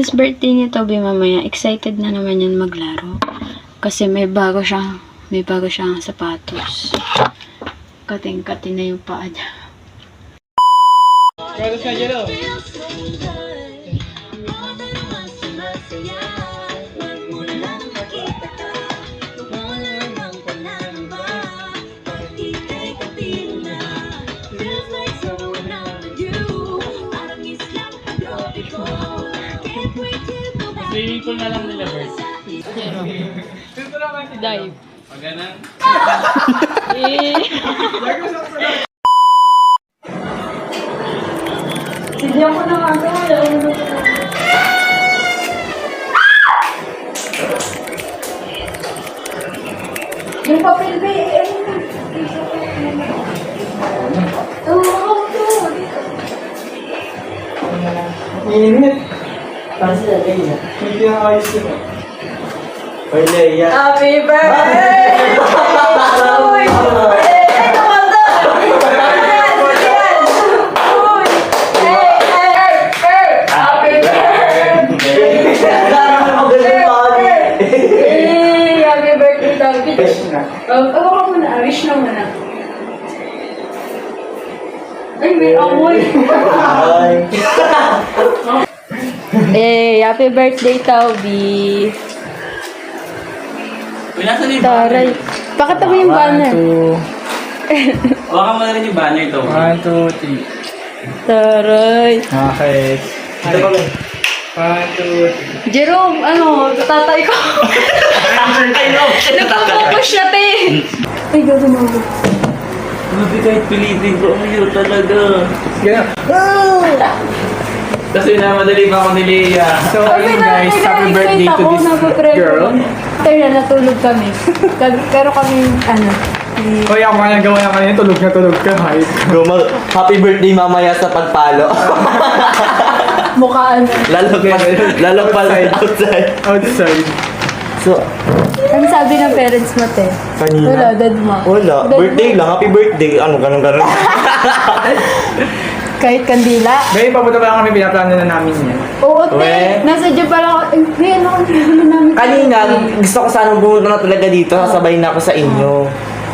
Since birthday ni Toby mamaya, excited na naman yan maglaro. Kasi may bago siyang sapatos. Kating-kating na yung paa niya. Swimming pool na lang nila, Bert. Dive. Pag ganun. Hindi ako nakagawa. Yung papel ba eh. Init. Kasi Leia. Hindi na ayos yun. Oy, Leia. Happy birthday! Uy! Ay, kumanda! Uy! Happy birthday! Happy birthday, David. Wish na. Ako ka muna. Wish na muna. Ay, may amoy. Happy birthday, Toby. Uy, nasa na yung Taray. Pakita mo yung banner. 1, 2. Baka mo na rin yung banner ito. 1, 2, 3. Taray. Okay. Ito ba? 1, 2, 3. Jerome, tatay ko. Nagpo-focus siya, te. Ay, gagawin mo. Grabe kahit pilitin ko, ang hirap talaga. Ganyan. Kasi namadali pa ako ni Leia. So, ayun guys, happy birthday to this girl. Tayo na, natulog kami. Pero kami, Hoy, ako nga nagawa na kanina, tulog ka, hype. Happy birthday mamaya sa pagpalo. mukhaan. Lalo pa outside. Outside. So, Ano sabi ng parents mo, te? kanina. Wala, dad mo. Wala. Dad Birthday mo. lang. Happy birthday. Ano, ganun. Kahit kandila. Ngayon, papunta pa lang kami, pinaplano na namin yan. Oo, te. We? Nasa Diyo pa lang ako. Hindi, namin. Kanina, gusto ko sana bumunta na talaga dito. Sasabay na ako sa inyo.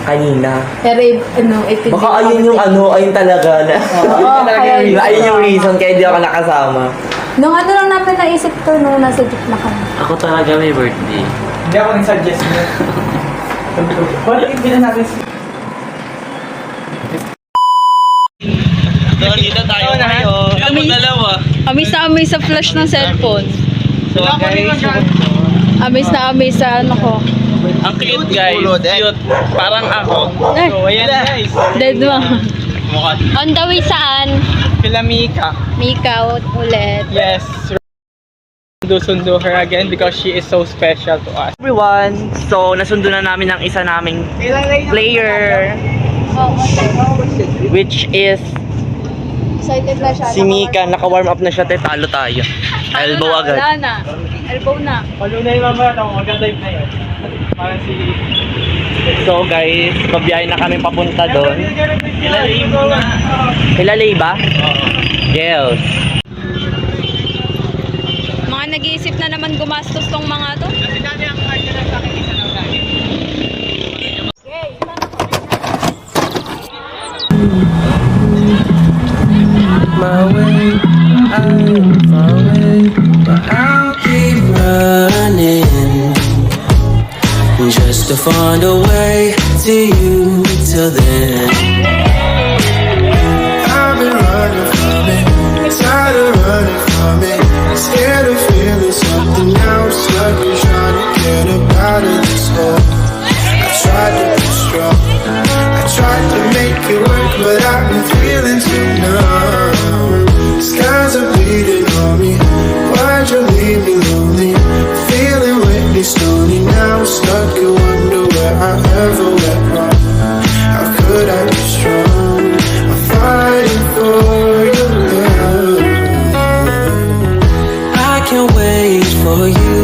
Kanina. Pero, ipindi. Baka ayun yung ayun talaga na. Oo, kaya Ayun yung reason kaya di ako nakasama. Nung lang namin naisip to, nung nasa Diyo na kami. Ako talaga may birthday. Hindi ako nag-suggest mo. Bakit hindi na natin Dito tayo ngayon. Kami dalawa. Amis na amis sa flash ng cellphone. So guys, Amis na amis sa ko. ang cute guys. Cute. Parang ako. Eh, So, ayan guys. dead mo. Mukha. On the way saan? Kila Mika. Mika ulit. Yes. Sundo her again because she is so special to us. Everyone, so nasundo na namin ang isa naming player, which is Excited na siya. si Mika. Naka-warm up na siya, talo tayo. Elbow agad. Wala na. Elbow na. Palo na yung mamaya, mag-dive na yun. Parang si... So guys, pabiyahe na kami papunta doon. Ilalim mo na. Ilalay ba? Yes. Mga nag-iisip na naman gumastos tong mga to. Kasi dati ang card na sa akin, isa lang lagi. My way, I'm far away, but I'll keep running just to find a way to you till then. I've been running from it, tired of running from it, scared of feeling something now. Stuck and trying to get up out of this hole. I tried to be strong, I tried to make it work, but I've been feeling too numb. Skies are bleeding on me. Why'd you leave me lonely? Feeling wetly, stony. Now I'm stuck and wonder where I ever went wrong. How could I be strong? I'm fighting for your love. I can't wait for you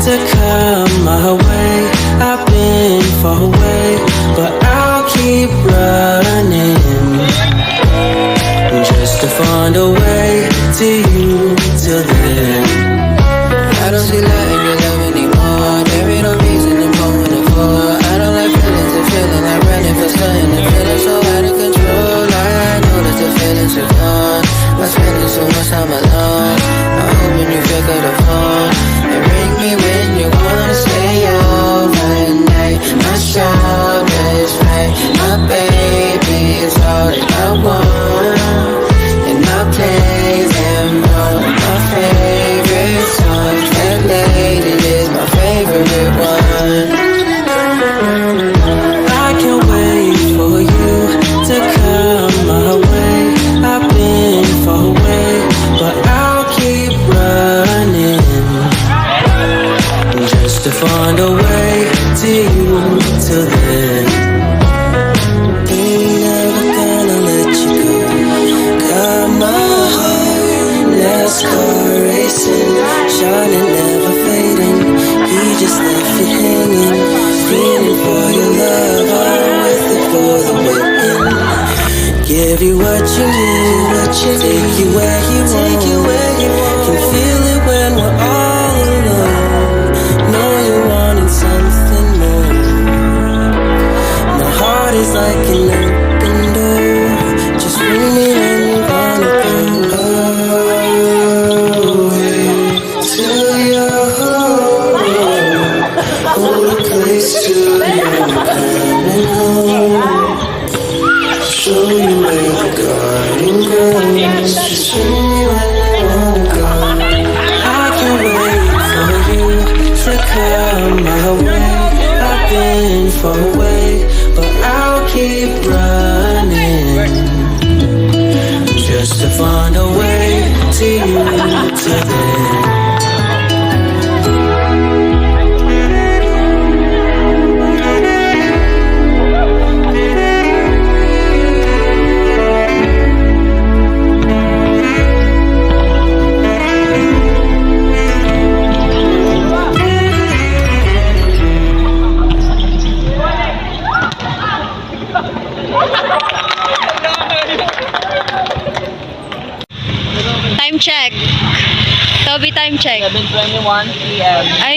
to come my way. I've been far away, but I'll keep running just to find a way to you till then. wait till you till then. Ain't never gonna let you go. Got my heart, NASCAR racing, shining, never fading. He just left it hanging, feeling for your love, I'm with it for the waiting. Give you what you need, take you where you want. Can feel it when we're all alone. Know you're wanting something more. My heart is like an open door. Just ring me when you wanna go. Till you're home, hold a place till you're coming home. Show you where the garden grows. Just ring me when you wanna go. I can wait for you to come my way. I've been far away, but I'll keep running just to find a way to you today. Time check. Toby, time check. 7:21 p.m. Ay,